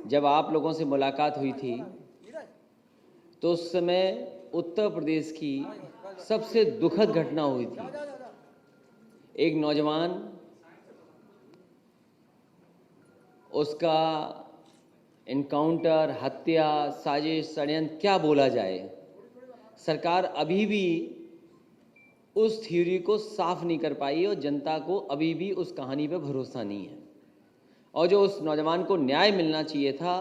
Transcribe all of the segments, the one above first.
जब आप लोगों से मुलाकात हुई थी तो उस समय उत्तर प्रदेश की सबसे दुखद घटना हुई थी। एक नौजवान, उसका एनकाउंटर, हत्या, साजिश, षड्यंत्र क्या बोला जाए, सरकार अभी भी उस थ्योरी को साफ नहीं कर पाई और जनता को अभी भी उस कहानी पे भरोसा नहीं है। और जो उस नौजवान को न्याय मिलना चाहिए था,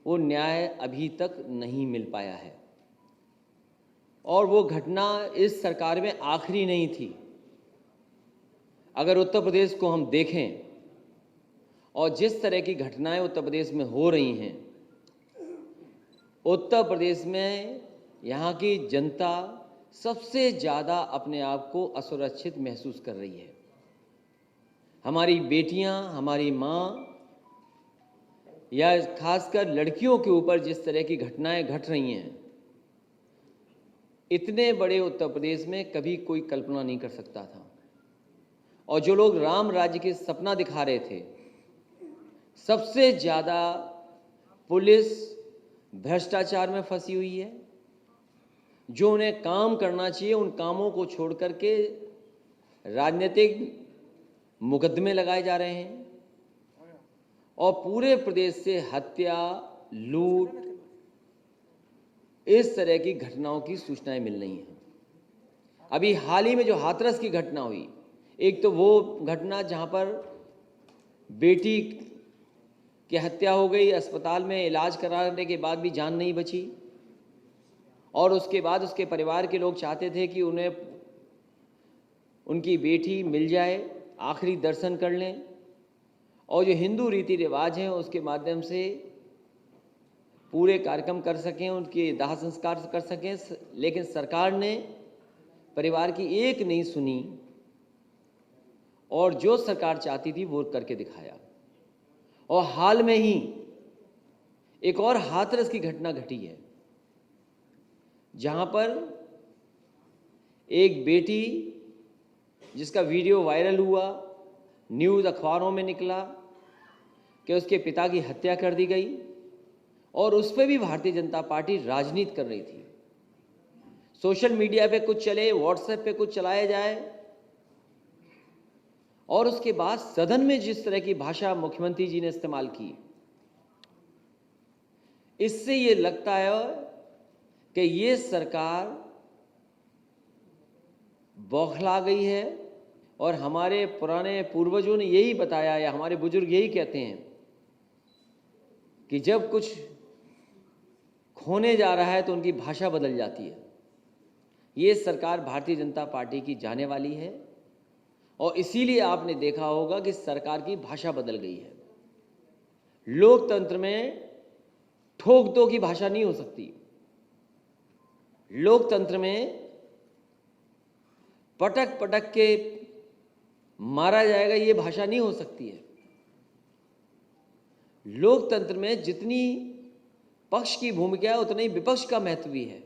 वो न्याय अभी तक नहीं मिल पाया है। और वो घटना इस सरकार में आखिरी नहीं थी। अगर उत्तर प्रदेश को हम देखें और जिस तरह की घटनाएं उत्तर प्रदेश में हो रही हैं, उत्तर प्रदेश में यहाँ की जनता सबसे ज़्यादा अपने आप को असुरक्षित महसूस कर रही है। हमारी बेटियां, हमारी माँ या खासकर लड़कियों के ऊपर जिस तरह की घटनाएं घट रही हैं, इतने बड़े उत्तर प्रदेश में कभी कोई कल्पना नहीं कर सकता था। और जो लोग राम राज्य के सपना दिखा रहे थे, सबसे ज़्यादा पुलिस भ्रष्टाचार में फंसी हुई है। जो उन्हें काम करना चाहिए, उन कामों को छोड़ करके राजनीतिक मुकदमे लगाए जा रहे हैं और पूरे प्रदेश से हत्या, लूट, इस तरह की घटनाओं की सूचनाएं मिल रही हैं। अभी हाल ही में जो हाथरस की घटना हुई, एक तो वो घटना जहां पर बेटी की हत्या हो गई, अस्पताल में इलाज कराने के बाद भी जान नहीं बची, और उसके बाद उसके परिवार के लोग चाहते थे कि उन्हें उनकी बेटी मिल जाए, आखिरी दर्शन कर लें और जो हिंदू रीति रिवाज हैं उसके माध्यम से पूरे कार्यक्रम कर सकें, उनके दाह संस्कार कर सकें। लेकिन सरकार ने परिवार की एक नहीं सुनी और जो सरकार चाहती थी वो करके दिखाया। और हाल में ही एक और हाथरस की घटना घटी है, जहां पर एक बेटी जिसका वीडियो वायरल हुआ, न्यूज़ अखबारों में निकला कि उसके पिता की हत्या कर दी गई, और उस पर भी भारतीय जनता पार्टी राजनीति कर रही थी। सोशल मीडिया पे कुछ चले, व्हाट्सएप पे कुछ चलाया जाए, और उसके बाद सदन में जिस तरह की भाषा मुख्यमंत्री जी ने इस्तेमाल की, इससे ये लगता है कि ये सरकार बौखला गई है। और हमारे पुराने पूर्वजों ने यही बताया, या हमारे बुजुर्ग यही कहते हैं कि जब कुछ खोने जा रहा है तो उनकी भाषा बदल जाती है। ये सरकार भारतीय जनता पार्टी की जाने वाली है और इसीलिए आपने देखा होगा कि सरकार की भाषा बदल गई है। लोकतंत्र में ठोक दो की भाषा नहीं हो सकती। लोकतंत्र में पटक पटक के मारा जाएगा, ये भाषा नहीं हो सकती है। लोकतंत्र में जितनी पक्ष की भूमिका है उतना ही विपक्ष का महत्व भी है।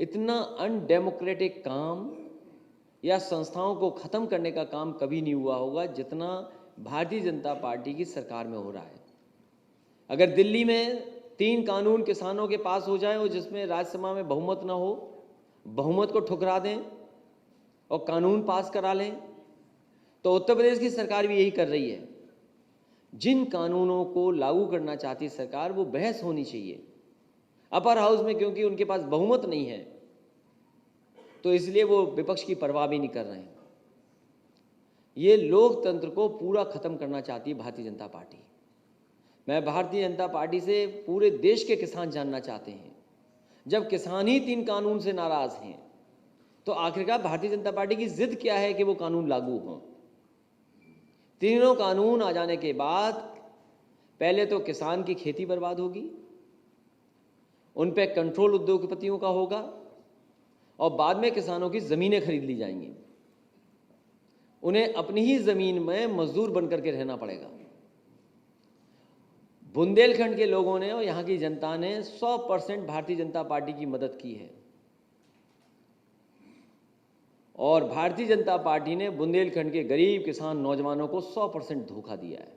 इतना अनडेमोक्रेटिक काम या संस्थाओं को खत्म करने का काम कभी नहीं हुआ होगा जितना भारतीय जनता पार्टी की सरकार में हो रहा है। अगर दिल्ली में 3 कानून किसानों के पास हो जाए और जिसमें राज्यसभा में बहुमत ना हो, बहुमत को ठुकरा दें और कानून पास करा लें, तो उत्तर प्रदेश की सरकार भी यही कर रही है। जिन कानूनों को लागू करना चाहती सरकार, वो बहस होनी चाहिए अपर हाउस में, क्योंकि उनके पास बहुमत नहीं है, तो इसलिए वो विपक्ष की परवाह भी नहीं कर रहे हैं। ये लोकतंत्र को पूरा खत्म करना चाहती है भारतीय जनता पार्टी। मैं भारतीय जनता पार्टी से पूरे देश के किसान जानना चाहते हैं, जब किसान ही 3 कानून से नाराज हैं, तो आखिरकार भारतीय जनता पार्टी की जिद क्या है कि वो कानून लागू हों। तीनों कानून आ जाने के बाद पहले तो किसान की खेती बर्बाद होगी, उन पे कंट्रोल उद्योगपतियों का होगा, और बाद में किसानों की ज़मीनें खरीद ली जाएंगी। उन्हें अपनी ही ज़मीन में मजदूर बनकर के रहना पड़ेगा। बुंदेलखंड के लोगों ने और यहाँ की जनता ने 100% भारतीय जनता पार्टी की मदद की है, और भारतीय जनता पार्टी ने बुंदेलखंड के गरीब किसान नौजवानों को 100% धोखा दिया है।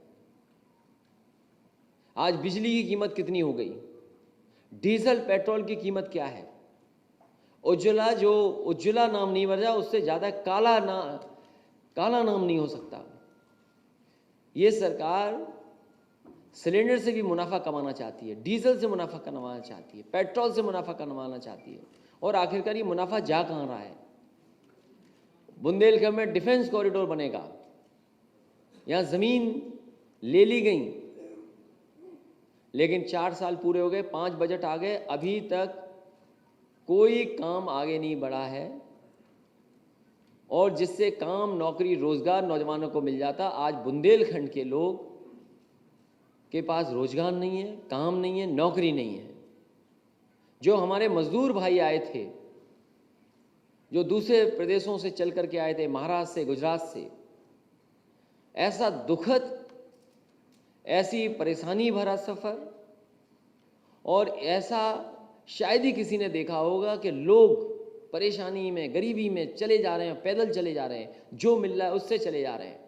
आज बिजली की कीमत कितनी हो गई, डीजल पेट्रोल की कीमत क्या है। उज्ज्वला, जो उज्ज्वला नाम नहीं बजा, उससे ज़्यादा काला नाम नहीं हो सकता। ये सरकार सिलेंडर से भी मुनाफा कमाना चाहती है, डीजल से मुनाफा कमाना चाहती है, पेट्रोल से मुनाफा कमाना चाहती है, और आखिरकार ये मुनाफा जा कहाँ रहा है। बुंदेलखंड में डिफेंस कॉरिडोर बनेगा, यहाँ ज़मीन ले ली गई, लेकिन 4 साल पूरे हो गए, 5 बजट आ गए, अभी तक कोई काम आगे नहीं बढ़ा है। और जिससे काम, नौकरी, रोजगार नौजवानों को मिल जाता, आज बुंदेलखंड के लोग के पास रोजगार नहीं है, काम नहीं है, नौकरी नहीं है। जो हमारे मजदूर भाई आए थे, जो दूसरे प्रदेशों से चल करके आए थे, महाराष्ट्र से, गुजरात से, ऐसा दुखद, ऐसी परेशानी भरा सफ़र, और ऐसा शायद ही किसी ने देखा होगा कि लोग परेशानी में, गरीबी में चले जा रहे हैं, पैदल चले जा रहे हैं, जो मिल रहा है उससे चले जा रहे हैं,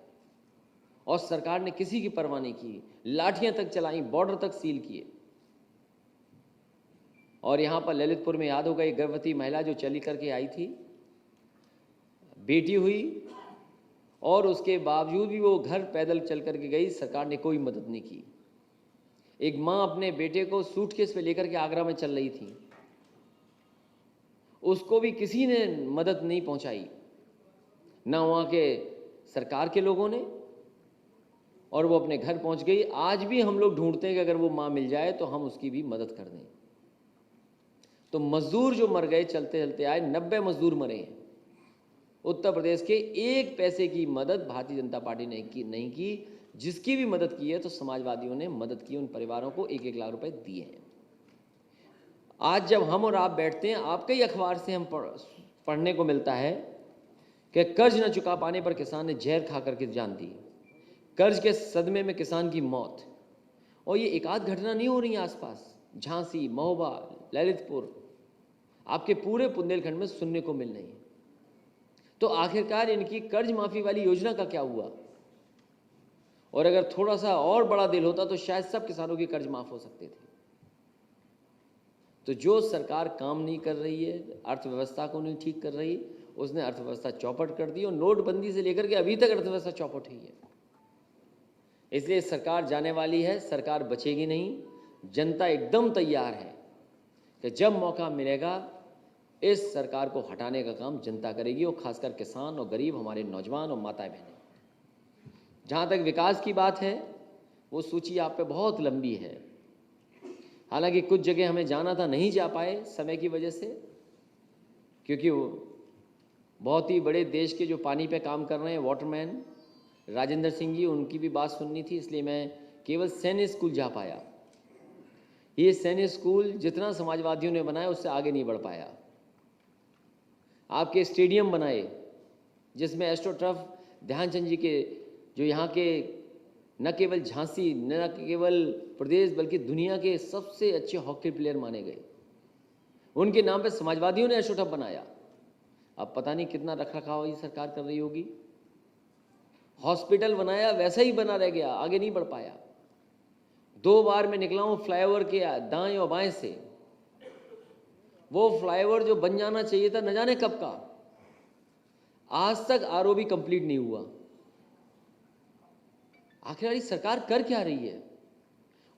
और सरकार ने किसी की परवाह नहीं की, लाठियां तक चलाई, बॉर्डर तक सील किए। और यहाँ पर ललितपुर में याद होगा एक गर्भवती महिला जो चली करके आई थी, बेटी हुई, और उसके बावजूद भी वो घर पैदल चल करके गई, सरकार ने कोई मदद नहीं की। एक माँ अपने बेटे को सूटकेस पे लेकर के आगरा में चल रही थी, उसको भी किसी ने मदद नहीं पहुंचाई, ना वहाँ के सरकार के लोगों ने, और वो अपने घर पहुंच गई। आज भी हम लोग ढूंढते हैं कि अगर वो माँ मिल जाए तो हम उसकी भी मदद कर दें। तो मजदूर जो मर गए चलते चलते आए, 90 मजदूर मरे हैं उत्तर प्रदेश के, 1 पैसे की मदद भारतीय जनता पार्टी ने नहीं की। जिसकी भी मदद की है तो समाजवादियों ने मदद की, उन परिवारों को 1-1 लाख रुपए दिए हैं। आज जब हम और आप बैठते हैं, आपके ही अखबार से हम पढ़ने को मिलता है कि कर्ज न चुका पाने पर किसान ने जहर खा करके जान दी, कर्ज के सदमे में किसान की मौत। और ये एक आध घटना नहीं हो रही है आसपास, झांसी, महोबा, ललितपुर, आपके पूरे बुंदेलखंड में सुनने को मिल रही है। तो आखिरकार इनकी कर्ज माफी वाली योजना का क्या हुआ? और अगर थोड़ा सा और बड़ा दिल होता तो शायद सब किसानों के कर्ज माफ हो सकते थे। तो जो सरकार काम नहीं कर रही है, अर्थव्यवस्था को नहीं ठीक कर रही, उसने अर्थव्यवस्था चौपट कर दी, और नोटबंदी से लेकर के अभी तक अर्थव्यवस्था चौपट हुई है। इसलिए सरकार जाने वाली है, सरकार बचेगी नहीं। जनता एकदम तैयार है कि जब मौका मिलेगा इस सरकार को हटाने का काम जनता करेगी, और खासकर किसान और गरीब, हमारे नौजवान और माताएं बहनें। जहाँ तक विकास की बात है, वो सूची आप पे बहुत लंबी है। हालांकि कुछ जगह हमें जाना था, नहीं जा पाए समय की वजह से, क्योंकि वो बहुत ही बड़े देश के जो पानी पे काम कर रहे हैं, वाटरमैन राजेंद्र सिंह जी, उनकी भी बात सुननी थी, इसलिए मैं केवल सैन्य स्कूल जा पाया। ये सैन्य स्कूल जितना समाजवादियों ने बनाया उससे आगे नहीं बढ़ पाया। आपके स्टेडियम बनाए जिसमें एस्ट्रोटर्फ ध्यानचंद जी के, जो यहाँ के न केवल झांसी, न केवल प्रदेश बल्कि दुनिया के सबसे अच्छे हॉकी प्लेयर माने गए, उनके नाम पे समाजवादियों ने एस्ट्रोटर्फ बनाया। अब पता नहीं कितना रख रखाव ये सरकार कर रही होगी। हॉस्पिटल बनाया, वैसा ही बना रह गया, आगे नहीं बढ़ पाया। 2 बार मैं निकला हूँ फ्लाईओवर के दाएं और बाएं से, वो फ्लाईओवर जो बन जाना चाहिए था न जाने कब का, आज तक आरओबी कंप्लीट नहीं हुआ। आखिर सरकार कर क्या रही है?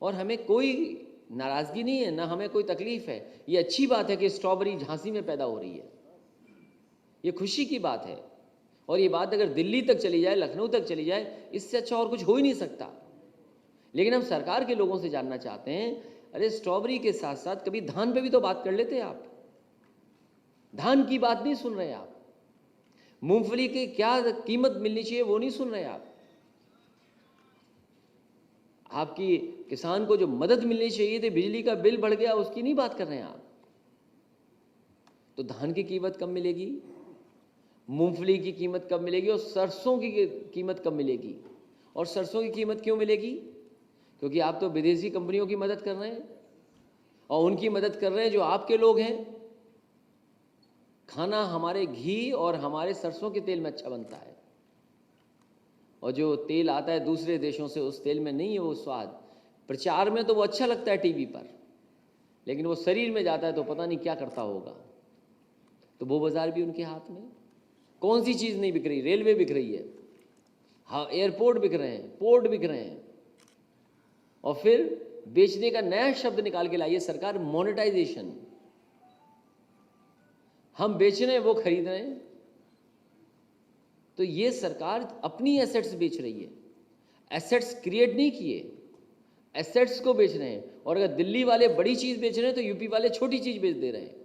और हमें कोई नाराजगी नहीं है, ना हमें कोई तकलीफ है। ये अच्छी बात है कि स्ट्रॉबेरी झांसी में पैदा हो रही है, ये खुशी की बात है। और ये बात अगर दिल्ली तक चली जाए, लखनऊ तक चली जाए, इससे अच्छा और कुछ हो ही नहीं सकता। लेकिन हम सरकार के लोगों से जानना चाहते हैं, अरे स्ट्रॉबेरी के साथ साथ कभी धान पे भी तो बात कर लेते आप। धान की बात नहीं सुन रहे आप। मूंगफली की क्या कीमत मिलनी चाहिए वो नहीं सुन रहे आप। आपकी किसान को जो मदद मिलनी चाहिए थी, बिजली का बिल बढ़ गया, उसकी नहीं बात कर रहे हैं आप। तो धान की कीमत कब मिलेगी, मूंगफली की कीमत कब मिलेगी, और सरसों की कीमत कब मिलेगी? और सरसों की कीमत क्यों मिलेगी? क्योंकि आप तो विदेशी कंपनियों की मदद कर रहे हैं, और उनकी मदद कर रहे हैं जो आपके लोग हैं। खाना हमारे घी और हमारे सरसों के तेल में अच्छा बनता है, और जो तेल आता है दूसरे देशों से, उस तेल में नहीं है वो स्वाद। प्रचार में तो वो अच्छा लगता है टीवी पर, लेकिन वो शरीर में जाता है तो पता नहीं क्या करता होगा। तो वो बाजार भी उनके हाथ में। कौन सी चीज़ नहीं बिक रही? रेलवे बिक रही है, हाँ, एयरपोर्ट बिक रहे हैं, पोर्ट बिक रहे हैं। और फिर बेचने का नया शब्द निकाल के लाइए सरकार, मोनेटाइजेशन। हम बेच रहे हैं, वो खरीद रहे हैं। तो ये सरकार अपनी एसेट्स बेच रही है, एसेट्स क्रिएट नहीं किए, एसेट्स को बेच रहे हैं। और अगर दिल्ली वाले बड़ी चीज़ बेच रहे हैं तो यूपी वाले छोटी चीज़ बेच दे रहे हैं।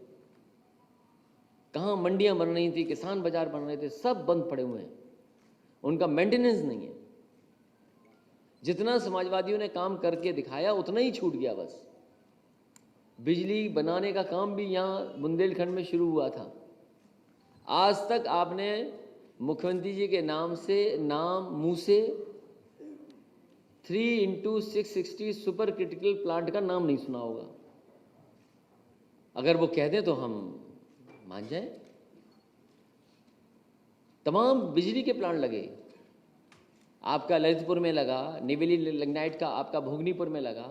कहाँ मंडियां बन रही थी, किसान बाजार बन रहे थे, सब बंद पड़े हुए हैं, उनका मेंटेनेंस नहीं है। जितना समाजवादियों ने काम करके दिखाया उतना ही छूट गया बस। बिजली बनाने का काम भी यहाँ बुंदेलखंड में शुरू हुआ था। आज तक आपने मुख्यमंत्री जी के नाम मुंह से 3x660 सुपर क्रिटिकल प्लांट का नाम नहीं सुना होगा। अगर वो कह दें तो हम मान जाएं। तमाम बिजली के प्लांट लगे, आपका ललितपुर में लगा, निवेली लिग्नाइट का आपका भोगनीपुर में लगा,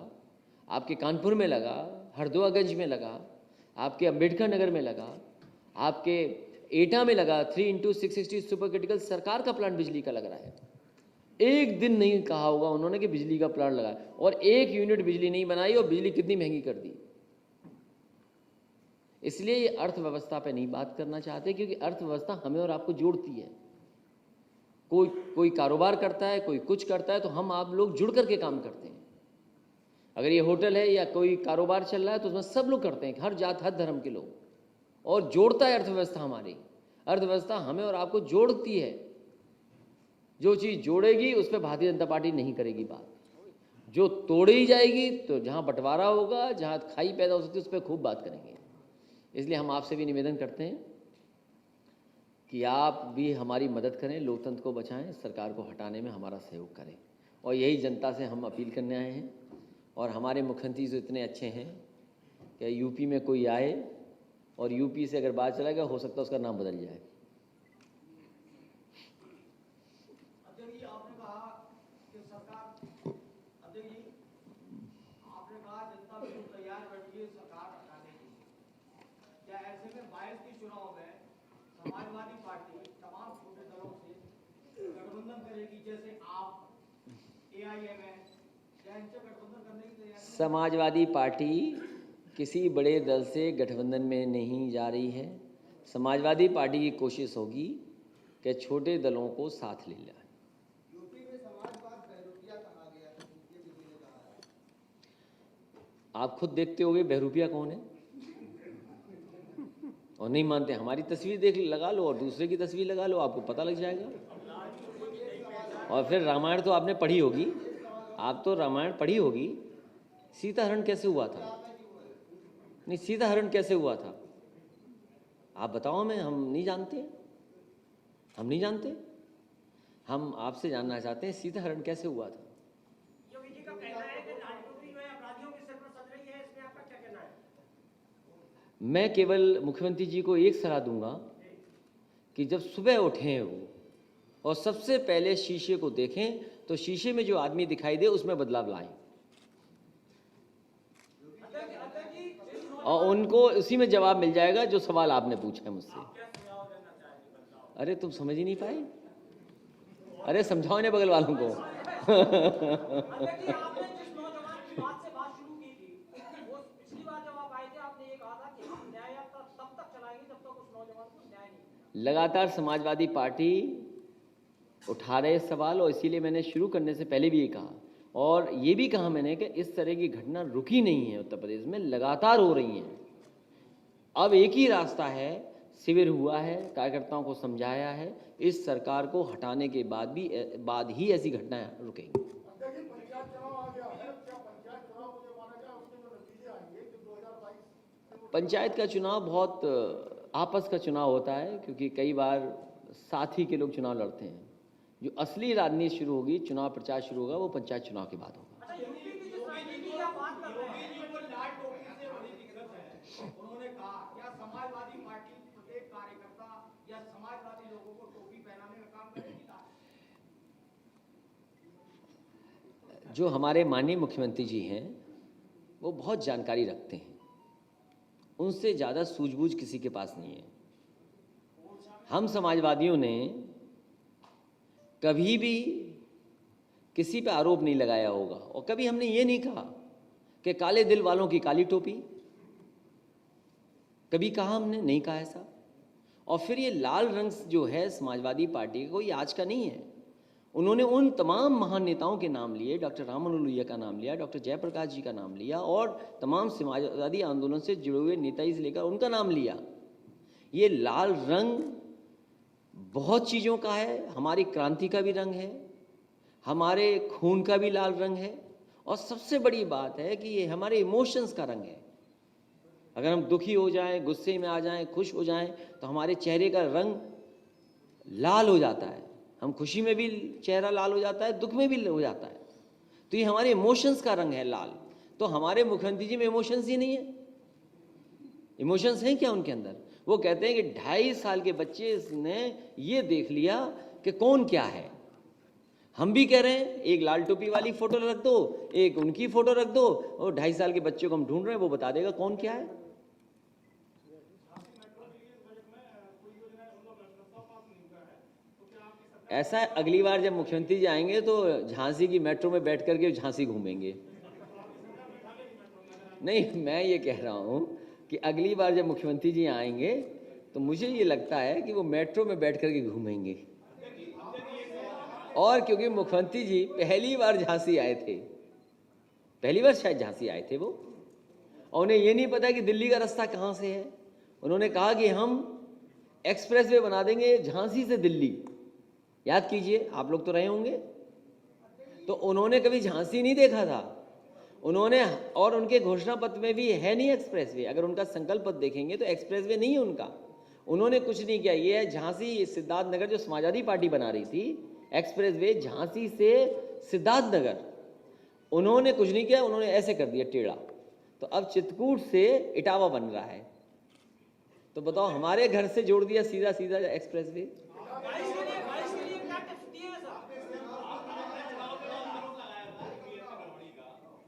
आपके कानपुर में लगा, हरदोआगंज में लगा, आपके अंबेडकर नगर में लगा, आपके एटा में लगा। 3x660 सुपर क्रिटिकल सरकार का प्लांट बिजली का लग रहा है। एक दिन नहीं कहा होगा उन्होंने कि बिजली का प्लांट लगा, और एक यूनिट बिजली नहीं बनाई, और बिजली कितनी महंगी कर दी। इसलिए ये अर्थव्यवस्था पे नहीं बात करना चाहते, क्योंकि अर्थव्यवस्था हमें और आपको जोड़ती है। कोई कारोबार करता है, कोई कुछ करता है, तो हम आप लोग जुड़ करके काम करते हैं। अगर ये होटल है या कोई कारोबार चल रहा है तो उसमें सब लोग करते हैं, हर जात हर धर्म के लोग, और जोड़ता है अर्थव्यवस्था। हमारी अर्थव्यवस्था हमें और आपको जोड़ती है। जो चीज़ जोड़ेगी उस पर भारतीय जनता पार्टी नहीं करेगी बात। जो तोड़ी जाएगी, तो जहाँ बंटवारा होगा, जहाँ खाई पैदा हो सकती है, उस पर खूब बात करेंगे। इसलिए हम आपसे भी निवेदन करते हैं कि आप भी हमारी मदद करें, लोकतंत्र को बचाएं, सरकार को हटाने में हमारा सहयोग करें। और यही जनता से हम अपील करने आए हैं। और हमारे मुख्यमंत्री जो इतने अच्छे हैं कि यूपी में कोई आए और यूपी से अगर बात चला गया, हो सकता है उसका नाम बदल जाए। समाजवादी पार्टी तमाम छोटे दलों से गठबंधन करेगी, जैसे आप, एआईएमएम, क्या इनसे गठबंधन करने की तैयारी? समाजवादी पार्टी किसी बड़े दल से गठबंधन में नहीं जा रही है। समाजवादी पार्टी की कोशिश होगी कि छोटे दलों को साथ ले जाए। यूपी में समाजवाद बहरूपिया कहा गया है, ये किसी ने कहा है। आप खुद देखते होंगे बहरूपिया कौन है, और नहीं मानते, हमारी तस्वीर देख लगा लो और दूसरे की तस्वीर लगा लो, आपको पता लग जाएगा। और फिर रामायण तो आपने पढ़ी होगी, आप तो रामायण पढ़ी होगी। सीता हरण कैसे हुआ था? नहीं, सीता हरण कैसे हुआ था आप बताओ हमें, हम नहीं जानते, हम नहीं जानते। हम आपसे जानना चाहते हैं सीता हरण कैसे हुआ था। योगी जी का कहना है कि लाल टोकरी जो है अपराधियों के सिर पर सज रही है, इसमें आपका क्या कहना है? मैं केवल मुख्यमंत्री जी को एक सलाह दूंगा कि जब सुबह उठें वो, और सबसे पहले शीशे को देखें, तो शीशे में जो आदमी दिखाई दे उसमें बदलाव लाएं, और उनको उसी में जवाब मिल जाएगा जो सवाल आपने पूछा है मुझसे। अरे तुम समझ ही नहीं पाए? अरे समझाओ ने बगल वालों को। लगातार समाजवादी पार्टी उठा रहे सवाल, और इसीलिए मैंने शुरू करने से पहले भी ये कहा, और ये भी कहा मैंने कि इस तरह की घटना रुकी नहीं है, उत्तर प्रदेश में लगातार हो रही हैं। अब एक ही रास्ता है, शिविर हुआ है, कार्यकर्ताओं को समझाया है, इस सरकार को हटाने के बाद ही ऐसी घटनाएं रुकेंगी। पंचायत का चुनाव बहुत आपस का चुनाव होता है, क्योंकि कई बार साथ ही के लोग चुनाव लड़ते हैं। जो असली राजनीति शुरू होगी, चुनाव प्रचार शुरू होगा, वो पंचायत चुनाव के बाद होगा। उन्होंने कहा क्या समाजवादी पार्टी प्रत्येक कार्यकर्ता या समाजवादी लोगों को टोपी पहनाने का काम करेगी? जो हमारे माननीय मुख्यमंत्री जी हैं वो बहुत जानकारी रखते हैं, उनसे ज़्यादा सूझबूझ किसी के पास नहीं है। हम समाजवादियों ने कभी भी किसी पे आरोप नहीं लगाया होगा और कभी हमने ये नहीं कहा कि काले दिल वालों की काली टोपी, कभी कहा हमने नहीं कहा ऐसा। और फिर ये लाल रंग जो है समाजवादी पार्टी को, ये आज का नहीं है। उन्होंने उन तमाम महान नेताओं के नाम लिए, डॉक्टर राम मनोहर लोहिया का नाम लिया, डॉक्टर जयप्रकाश जी का नाम लिया और तमाम समाजवादी आंदोलन से जुड़े हुए नेता से लेकर उनका नाम लिया। ये लाल रंग बहुत चीज़ों का है, हमारी क्रांति का भी रंग है, हमारे खून का भी लाल रंग है और सबसे बड़ी बात है कि ये हमारे इमोशंस का रंग है। अगर हम दुखी हो जाएं, गुस्से में आ जाएं, खुश हो जाएं तो हमारे चेहरे का रंग लाल हो जाता है। हम खुशी में भी चेहरा लाल हो जाता है, दुख में भी हो जाता है। तो ये हमारे इमोशंस का रंग है लाल। तो हमारे मुख्यमंत्री जी में इमोशंस ही नहीं है। इमोशंस हैं क्या उनके अंदर? वो कहते हैं कि 2.5 साल के बच्चे ने ये देख लिया कि कौन क्या है। हम भी कह रहे हैं एक लाल टोपी वाली फोटो रख दो, एक उनकी फोटो रख दो और 2.5 साल के बच्चे को हम ढूंढ रहे हैं, वो बता देगा कौन क्या है। ऐसा है, अगली बार जब मुख्यमंत्री जी आएंगे तो झांसी की मेट्रो में बैठ करके झांसी घूमेंगे। नहीं, मैं ये कह रहा हूँ कि अगली बार जब मुख्यमंत्री जी आएंगे तो मुझे ये लगता है कि वो मेट्रो में बैठ करके घूमेंगे। और क्योंकि मुख्यमंत्री जी पहली बार झांसी आए थे, पहली बार शायद झांसी आए थे वो, और उन्हें ये नहीं पता कि दिल्ली का रास्ता कहाँ से है। उन्होंने कहा कि हम एक्सप्रेस वे बना देंगे झांसी से दिल्ली। याद कीजिए, आप लोग तो रहे होंगे। तो उन्होंने कभी झांसी नहीं देखा था उन्होंने, और उनके घोषणा पत्र में भी है नहीं एक्सप्रेस वे। अगर उनका संकल्प पत्र देखेंगे तो एक्सप्रेस वे नहीं है उनका। उन्होंने कुछ नहीं किया। ये है झांसी सिद्धार्थनगर जो समाजवादी पार्टी बना रही थी, एक्सप्रेस वे झांसी से सिद्धार्थनगर, उन्होंने कुछ नहीं किया, उन्होंने ऐसे कर दिया टेढ़ा। तो अब चित्रकूट से इटावा बन रहा है। तो बताओ, हमारे घर से जोड़ दिया सीधा सीधा एक्सप्रेस वे।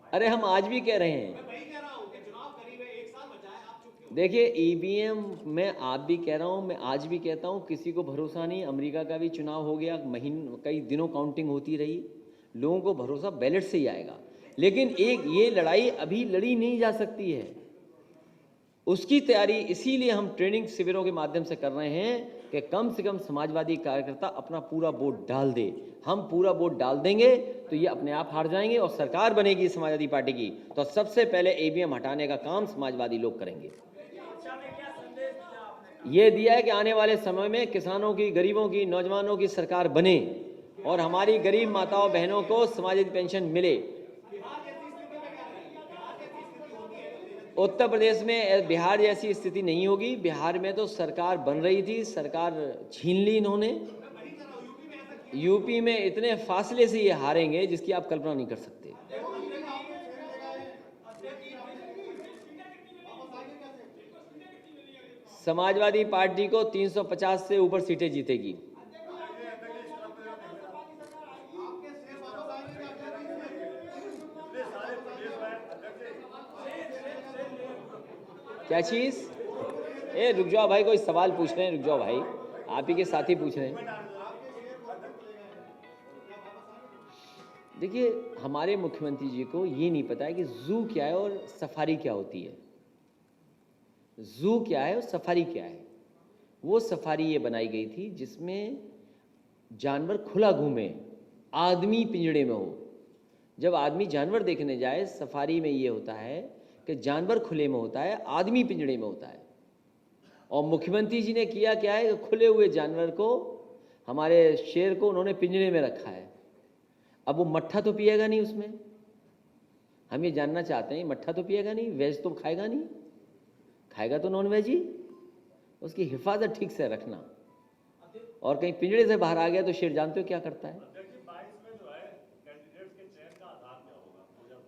अरे हम आज भी कह रहे हैं, देखिए ईवीएम में आप भी कह रहा हूं, मैं आज भी कहता हूं, किसी को भरोसा नहीं। अमेरिका का भी चुनाव हो गया, कई दिनों काउंटिंग होती रही, लोगों को भरोसा बैलेट से ही आएगा। लेकिन एक ये लड़ाई अभी लड़ी नहीं जा सकती है, उसकी तैयारी इसीलिए हम ट्रेनिंग शिविरों के माध्यम से कर रहे हैं कि कम से कम समाजवादी कार्यकर्ता अपना पूरा वोट डाल दे। हम पूरा वोट डाल देंगे तो ये अपने आप हार जाएंगे और सरकार बनेगी समाजवादी पार्टी की, तो सबसे पहले ईवीएम हटाने का काम समाजवादी लोग करेंगे। ये दिया है कि आने वाले समय में किसानों की, गरीबों की, नौजवानों की सरकार बने और हमारी गरीब माताओं बहनों को समाजवादी पेंशन मिले। उत्तर प्रदेश में बिहार जैसी स्थिति नहीं होगी। बिहार में तो सरकार बन रही थी, सरकार छीन ली इन्होंने। यूपी में इतने फासले से ये हारेंगे जिसकी आप कल्पना नहीं कर सकते। समाजवादी पार्टी को 350 से ऊपर सीटें जीतेगी। क्या चीज? ए रुक जाओ भाई, कोई सवाल पूछ रहे हैं, रुक जाओ भाई, आप ही के साथी पूछ रहे हैं। देखिए, हमारे मुख्यमंत्री जी को ये नहीं पता है कि जू क्या है और सफारी क्या होती है। जू क्या है और सफारी क्या है? वो सफारी ये बनाई गई थी जिसमें जानवर खुला घूमे, आदमी पिंजड़े में हो। जब आदमी जानवर देखने जाए, सफारी में ये होता है कि जानवर खुले में होता है, आदमी पिंजड़े में होता है। और मुख्यमंत्री जी ने किया क्या है, खुले हुए जानवर को, हमारे शेर को उन्होंने पिंजड़े में रखा है। अब वो मट्ठा तो पिएगा नहीं उसमें। हम ये जानना चाहते हैं, मट्ठा तो पिएगा नहीं, वेज तो खाएगा नहीं, खाएगा तो नॉन वेज ही। उसकी हिफाजत ठीक से रखना। और कहीं पिंजड़े से बाहर आ गया तो शेर जानते हो क्या करता है?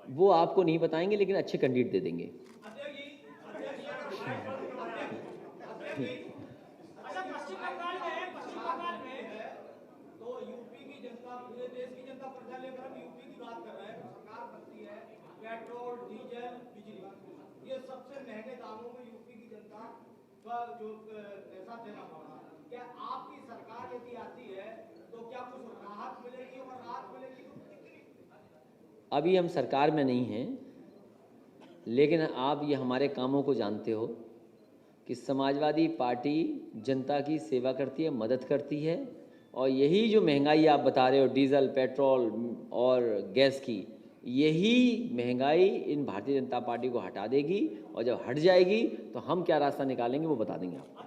वो आपको नहीं बताएंगे, लेकिन अच्छे कैंडिडेट दे देंगे। अच्छा, पश्चिम बंगाल में तो यूपी की जनता पूरे देश की जनता प्रजा लेकर हम यूपी की बात कर रहे हैं। सरकार बनती है, पेट्रोल, डीजल, बिजली, ये सबसे महंगे दामों में यूपी की जनता का जो पैसा देना पड़ रहा है। क्या आपकी सरकार यदि आती है तो क्या कुछ राहत मिलेगी, और राहत मिलेगी तो कितनी? अभी हम सरकार में नहीं हैं, लेकिन आप ये हमारे कामों को जानते हो कि समाजवादी पार्टी जनता की सेवा करती है, मदद करती है, और यही जो महंगाई आप बता रहे हो डीजल, पेट्रोल और गैस की, यही महंगाई इन भारतीय जनता पार्टी को हटा देगी, और जब हट जाएगी तो हम क्या रास्ता निकालेंगे वो बता देंगे आपको।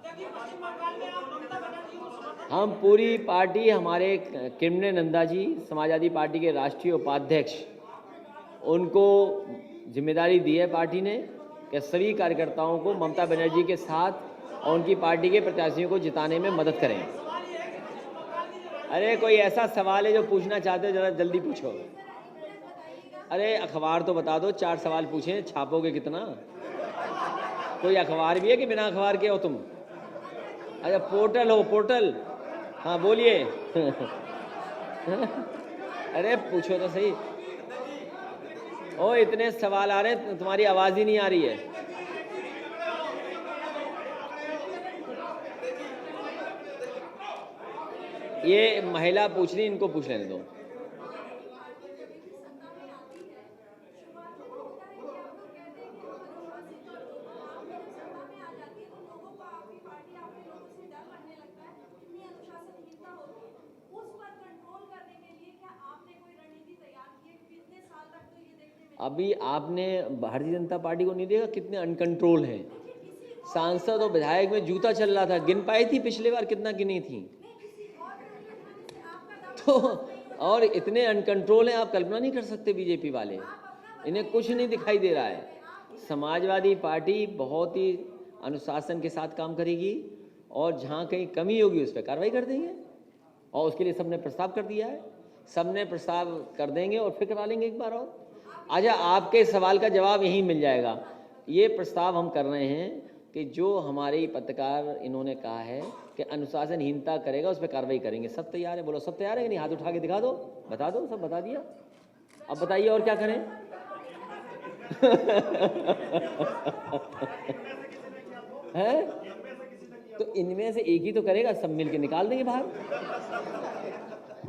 हम पूरी पार्टी, हमारे किरणे नंदा जी समाजवादी पार्टी के राष्ट्रीय उपाध्यक्ष, उनको जिम्मेदारी दी है पार्टी ने कि सभी कार्यकर्ताओं को ममता बनर्जी के साथ और उनकी पार्टी के प्रत्याशियों को जिताने में मदद करें। अरे कोई ऐसा सवाल है जो पूछना चाहते हो, जरा जल्दी पूछो। अरे अखबार तो बता दो, 4 सवाल पूछे, छापोगे कितना? कोई अखबार भी है कि बिना अखबार के हो तुम? अच्छा पोर्टल हो, पोर्टल, हाँ बोलिए। अरे पूछो तो सही। ओ इतने सवाल आ रहे हैं, तुम्हारी आवाज ही नहीं आ रही है। ये महिला पूछ रही, इनको पूछ लेने दो। अभी आपने भारतीय जनता पार्टी को नहीं देखा कितने अनकंट्रोल हैं? सांसद और विधायक में जूता चल रहा था, गिन पाई थी पिछले बार कितना गिनी थी? तो और इतने अनकंट्रोल हैं, आप कल्पना नहीं कर सकते। बीजेपी वाले, इन्हें कुछ नहीं दिखाई दे रहा है। समाजवादी पार्टी बहुत ही अनुशासन के साथ काम करेगी, और जहाँ कहीं कमी होगी उस पर कार्रवाई कर देंगे, और उसके लिए सबने प्रस्ताव कर दिया है। सबने प्रस्ताव कर देंगे और फिर करा लेंगे एक बार और। अच्छा आपके सवाल का जवाब यहीं मिल जाएगा। ये प्रस्ताव हम कर रहे हैं कि जो हमारे पत्रकार इन्होंने कहा है कि अनुशासनहीनता करेगा उस पर कार्रवाई करेंगे। सब तैयार है? बोलो सब तैयार है कि नहीं? हाथ उठा के दिखा दो, बता दो। सब बता दिया, अब बताइए और क्या करें? है तो इनमें से एक ही तो करेगा, सब मिलके निकाल देंगे बाहर।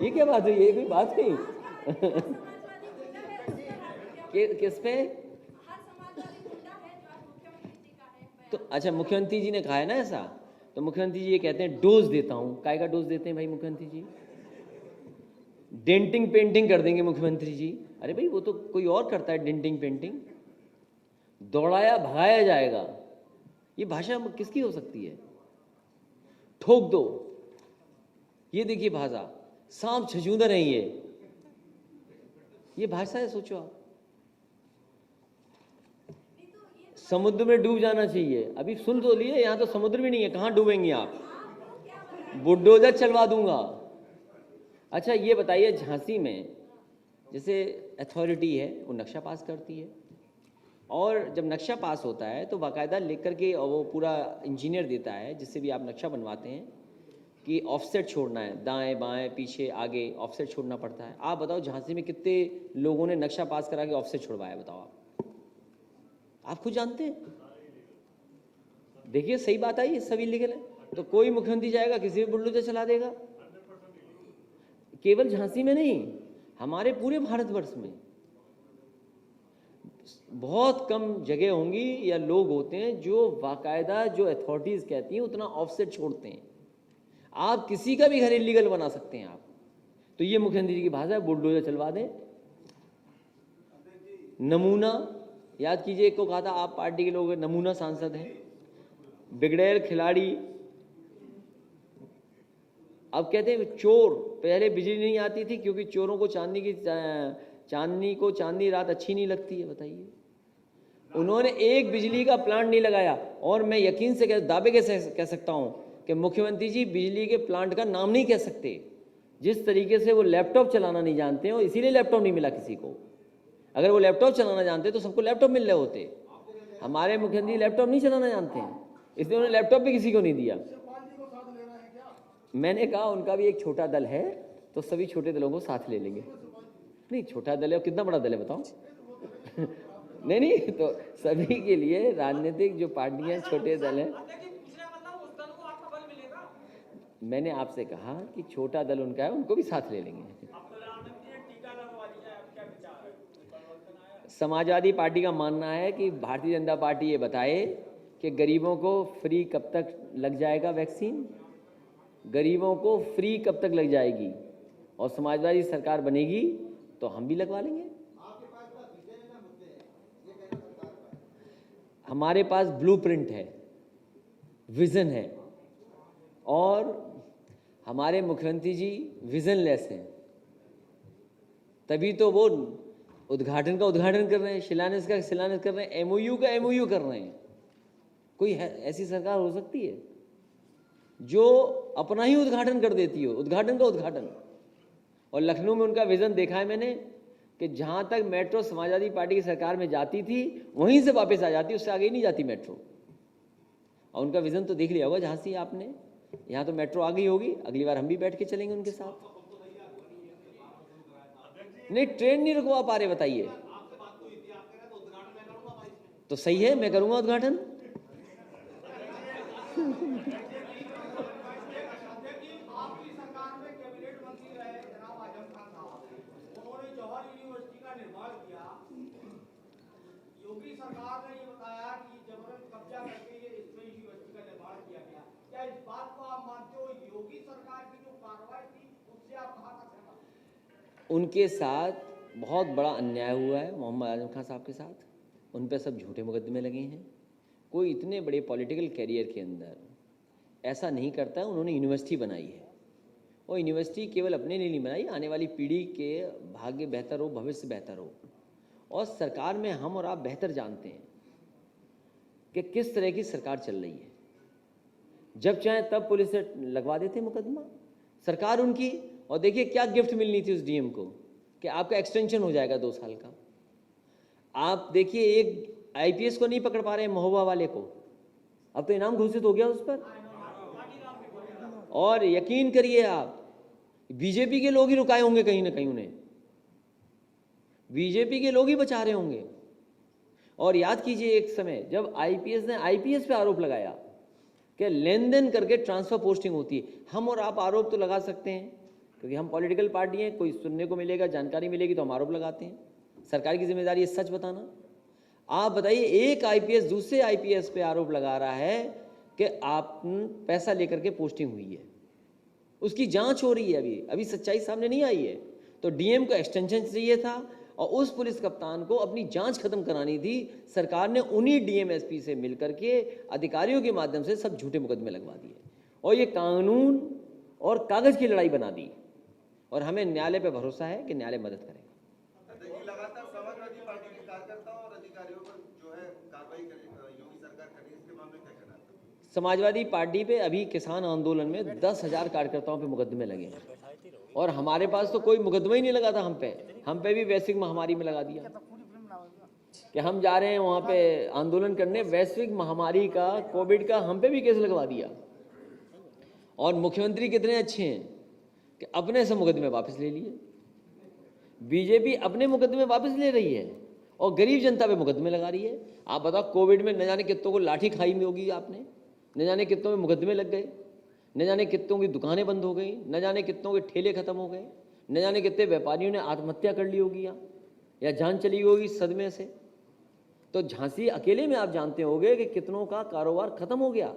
ये क्या बात हुई? ये कोई बात नहीं। किस पे? तो अच्छा मुख्यमंत्री जी ने कहा है ना ऐसा, तो मुख्यमंत्री जी ये कहते हैं डोज देता हूं। काय का डोज देते हैं भाई मुख्यमंत्री जी? डेंटिंग पेंटिंग कर देंगे मुख्यमंत्री जी। अरे भाई वो तो कोई और करता है डेंटिंग पेंटिंग। दौड़ाया भगाया जाएगा, ये भाषा किसकी हो सकती है? ठोक दो, ये देखिए भाषा। सांप छछूंदर है ये भाषा है? सोचो आप। समुद्र में डूब जाना चाहिए। अभी सुन तो लिए, यहाँ तो समुद्र भी नहीं है, कहाँ डूबेंगे आप? बुलडोजर चलवा दूंगा। अच्छा ये बताइए, झांसी में जैसे अथॉरिटी है वो नक्शा पास करती है, और जब नक्शा पास होता है तो बाकायदा लिख करके, और वो पूरा इंजीनियर देता है जिससे भी आप नक्शा बनवाते हैं, कि ऑफसेट छोड़ना है, दाएं बाएं पीछे आगे ऑफसेट छोड़ना पड़ता है। आप बताओ झांसी में कितने लोगों ने नक्शा पास करा के ऑफसेट छुड़वाया? बताओ आप खुद जानते हैं। देखिए सही बात आई, सभी लीगल है। तो कोई मुख्यमंत्री जाएगा किसी भी बुलडोजर चला देगा? केवल झांसी में नहीं, हमारे पूरे भारतवर्ष में बहुत कम जगह होंगी या लोग होते हैं जो बाकायदा, जो अथॉरिटीज कहती हैं उतना ऑफसेट छोड़ते हैं। आप किसी का भी घर इलीगल बना सकते हैं आप। तो ये मुख्यमंत्री जी की भाषा है, बुलडोजर चलवा दें। नमूना याद कीजिए, एक को कहा था आप पार्टी के लोग नमूना सांसद हैं। बिगड़ैल खिलाड़ी, अब कहते हैं चोर। पहले बिजली नहीं आती थी क्योंकि चोरों को चांदनी रात अच्छी नहीं लगती है। बताइए, उन्होंने एक बिजली का प्लांट नहीं लगाया। और मैं यकीन से दावे के कह सकता हूं कि मुख्यमंत्री जी बिजली के प्लांट का नाम नहीं कह सकते। जिस तरीके से वो लैपटॉप चलाना नहीं जानते हैं, और इसीलिए लैपटॉप नहीं मिला किसी को। अगर वो लैपटॉप चलाना जानते तो सबको लैपटॉप मिल रहे होते। हमारे मुख्यमंत्री लैपटॉप नहीं चलाना जानते हैं, इसलिए उन्होंने लैपटॉप भी किसी को नहीं दिया। मैंने कहा उनका भी एक छोटा दल है, तो सभी छोटे दलों को साथ ले लेंगे। नहीं, छोटा दल है, कितना बड़ा दल है बताओ। नहीं नहीं, तो सभी के लिए राजनीतिक जो पार्टियां छोटे दल हैं, मैंने आपसे कहा कि छोटा दल उनका है, उनको भी साथ ले लेंगे। समाजवादी पार्टी का मानना है कि भारतीय जनता पार्टी ये बताए कि गरीबों को फ्री कब तक लग जाएगा वैक्सीन, गरीबों को फ्री कब तक लग जाएगी, और समाजवादी सरकार बनेगी तो हम भी लगवा लेंगे। हमारे पास ब्लूप्रिंट है, विजन है, और हमारे मुख्यमंत्री जी विजनलेस हैं, तभी तो वो उद्घाटन का उद्घाटन कर रहे हैं, शिलान्यास का शिलान्यास कर रहे हैं, एमओयू का एमओयू कर रहे हैं। कोई ऐसी सरकार हो सकती है जो अपना ही उद्घाटन कर देती हो, उद्घाटन का उद्घाटन। और लखनऊ में उनका विजन देखा है मैंने कि जहां तक मेट्रो समाजवादी पार्टी की सरकार में जाती थी वहीं से वापस आ जाती, उससे आगे ही नहीं जाती मेट्रो। और उनका विजन तो देख लिया होगा झांसी आपने, यहाँ तो मेट्रो आ गई होगी, अगली बार हम भी बैठ के चलेंगे उनके साथ। नहीं, ट्रेन नहीं रुकवा पा रहे, बताइए। तो सही है, मैं करूंगा उद्घाटन। आपकी सरकार में कैबिनेट मंत्री रहे जनाब आजम खान साहब, उन्होंने जौहर यूनिवर्सिटी का निर्माण किया। योगी सरकार ने ये बताया कि जबरन कब्जा करके ये इसमें यूनिवर्सिटी का निर्माण किया गया। क्या इस बात को आप मानते हो? योगी सरकार की जो कार्रवाई थी उससे आप कहां तक सहमत? उनके साथ बहुत बड़ा अन्याय हुआ है, मोहम्मद आजम खान साहब के साथ। उन पर सब झूठे मुकदमे लगे हैं। कोई इतने बड़े पॉलिटिकल कैरियर के अंदर ऐसा नहीं करता है। उन्होंने यूनिवर्सिटी बनाई है, और यूनिवर्सिटी केवल अपने लिए नहीं बनाई, आने वाली पीढ़ी के भाग्य बेहतर हो, भविष्य बेहतर हो। और सरकार में हम और आप बेहतर जानते हैं कि किस तरह की सरकार चल रही है। जब चाहे तब पुलिस से लगवा देते मुकदमा, सरकार उनकी। और देखिए क्या गिफ्ट मिलनी थी उस डीएम को कि आपका एक्सटेंशन हो जाएगा 2 साल का। आप देखिए, एक आईपीएस को नहीं पकड़ पा रहे हैं, महोबा वाले को, अब तो इनाम घोषित हो गया उस पर। और यकीन करिए आप, बीजेपी के लोग ही रुकाए होंगे कहीं ना कहीं, उन्हें बीजेपी के लोग ही बचा रहे होंगे। और याद कीजिए एक समय जब आईपीएस ने आईपीएस पे आरोप लगाया कि लेन देन करके ट्रांसफर पोस्टिंग होती है। हम और आप आरोप तो लगा सकते हैं क्योंकि हम पॉलिटिकल पार्टी हैं, कोई सुनने को मिलेगा, जानकारी मिलेगी तो हम आरोप लगाते हैं। सरकार की जिम्मेदारी है सच बताना। आप बताइए, एक आईपीएस दूसरे आईपीएस पे आरोप लगा रहा है कि आप पैसा लेकर के पोस्टिंग हुई है, उसकी जांच हो रही है, अभी सच्चाई सामने नहीं आई है। तो डीएम को एक्सटेंशन चाहिए था और उस पुलिस कप्तान को अपनी जांच खत्म करानी थी। सरकार ने उन्हीं डीएमएसपी से मिलकर के अधिकारियों के माध्यम से सब झूठे मुकदमे लगवा दिए और ये कानून और कागज की लड़ाई बना दी। और हमें न्यायालय पे भरोसा है कि न्यायालय मदद करेगा। लगातार समाजवादी पार्टी के कार्यकर्ताओं और अधिकारियों पर जो है कार्रवाई योगी सरकार कर रही है, इसके मामले में क्या कहना है? समाजवादी पार्टी पे अभी किसान आंदोलन में 10,000 कार्यकर्ताओं पे मुकदमे लगे हैं और हमारे पास तो कोई मुकदमा ही नहीं लगा था। हम पे भी वैश्विक महामारी में लगा दिया कि हम जा रहे हैं वहाँ पे आंदोलन करने, वैश्विक महामारी का, कोविड का, हम पे भी केस लगवा दिया। और मुख्यमंत्री कितने अच्छे हैं कि अपने से मुकदमे वापस ले लिए। बीजेपी अपने मुकदमे वापस ले रही है और गरीब जनता पे मुकदमे लगा रही है। आप बताओ, कोविड में न जाने कितनों को लाठी खाई में होगी आपने, न जाने कितनों में मुकदमे लग गए, न जाने कितनों की दुकानें बंद हो गई, न जाने कितनों के ठेले खत्म हो गए, न जाने कितने व्यापारियों ने आत्महत्या कर ली होगी या जान चली होगी सदमे से। तो झांसी अकेले में आप जानते होंगे कि कितनों का कारोबार खत्म हो गया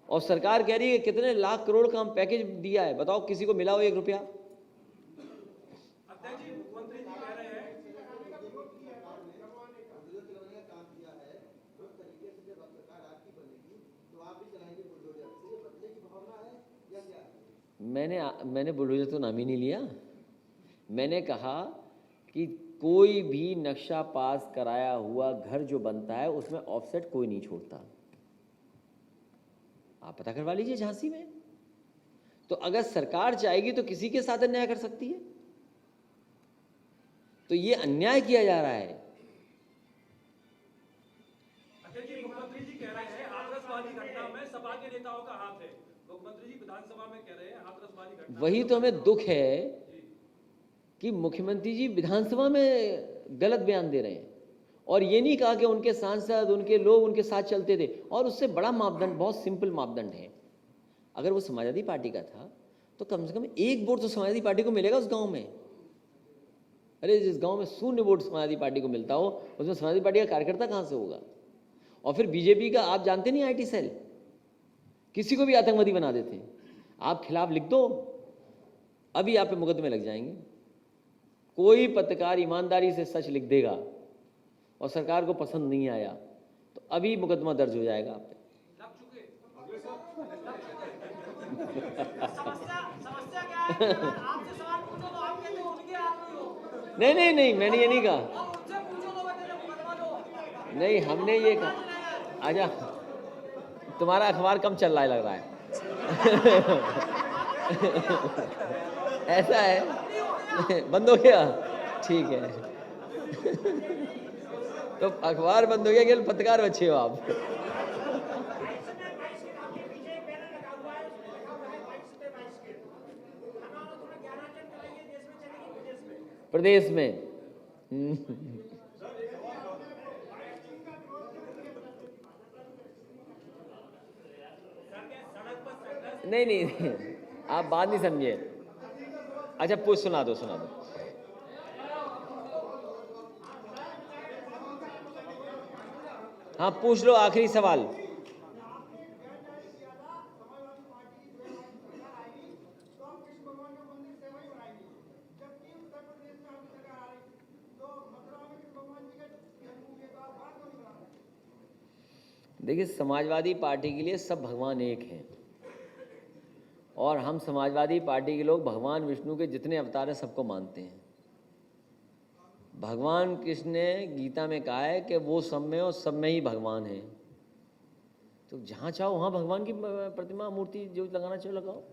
और सरकार कह रही है कितने लाख करोड़ का हम पैकेज दिया है। बताओ किसी को मिला हो 1 रुपया? मैंने बुलडोजर तो नाम ही नहीं लिया। मैंने कहा कि कोई भी नक्शा पास कराया हुआ घर जो बनता है उसमें ऑफसेट कोई नहीं छोड़ता। आप पता करवा लीजिए झांसी में। तो अगर सरकार चाहेगी तो किसी के साथ अन्याय कर सकती है। तो ये अन्याय किया जा रहा है। मुख्यमंत्री जी कह रहे हैं हाथरस वाली घटना में सपा के नेताओं का हाथ है। मुख्यमंत्री जी विधानसभा में कह रहे हैं हाथरस वाली वही तो हमें दुख है कि मुख्यमंत्री जी विधानसभा में गलत बयान दे रहे हैं और ये नहीं कहा कि उनके सांसद, उनके लोग उनके साथ चलते थे। और उससे बड़ा मापदंड, बहुत सिंपल मापदंड है, अगर वो समाजवादी पार्टी का था तो कम से कम एक वोट तो समाजवादी पार्टी को मिलेगा उस गांव में। अरे जिस गांव में 0 वोट समाजवादी पार्टी को मिलता हो, उसमें समाजवादी पार्टी का कार्यकर्ता कहाँ से होगा? और फिर बीजेपी का, आप जानते नहीं, IT सेल किसी को भी आतंकवादी बना देते हैं। आप खिलाफ लिख दो, अभी आप पे मुकदमे लग जाएंगे। कोई पत्रकार ईमानदारी से सच लिख देगा और सरकार को पसंद नहीं आया तो अभी मुकदमा दर्ज हो जाएगा आप पे। समस्या क्या है? आपसे सवाल पूछो तो आप कहते हो उनके आदमी हो। नहीं नहीं नहीं, मैंने ये नहीं कहा। और उनसे पूछो तो कहते हैं मुकदमा दो। नहीं, हमने ये कहा, आजा, तुम्हारा अखबार कम चल रहा है लग रहा है। ऐसा है, बंद हो गया, ठीक है। तो अखबार बंद हो गया, केवल पत्रकार बचे हो आप। प्रदेश में नहीं नहीं, आप बात नहीं समझे। अच्छा पूछ, सुना दो। हाँ पूछ लो, आखिरी सवाल। देखिए, समाजवादी पार्टी के लिए सब भगवान एक हैं और हम समाजवादी पार्टी के लोग भगवान विष्णु के जितने अवतार हैं सबको मानते हैं। भगवान कृष्ण ने गीता में कहा है कि वो सब में और सब में ही भगवान है। तो जहाँ चाहो वहाँ भगवान की प्रतिमा, मूर्ति जो लगाना चाहो लगाओ,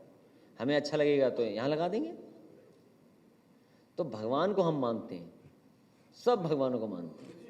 हमें अच्छा लगेगा तो यहाँ लगा देंगे। तो भगवान को हम मानते हैं, सब भगवानों को मानते हैं।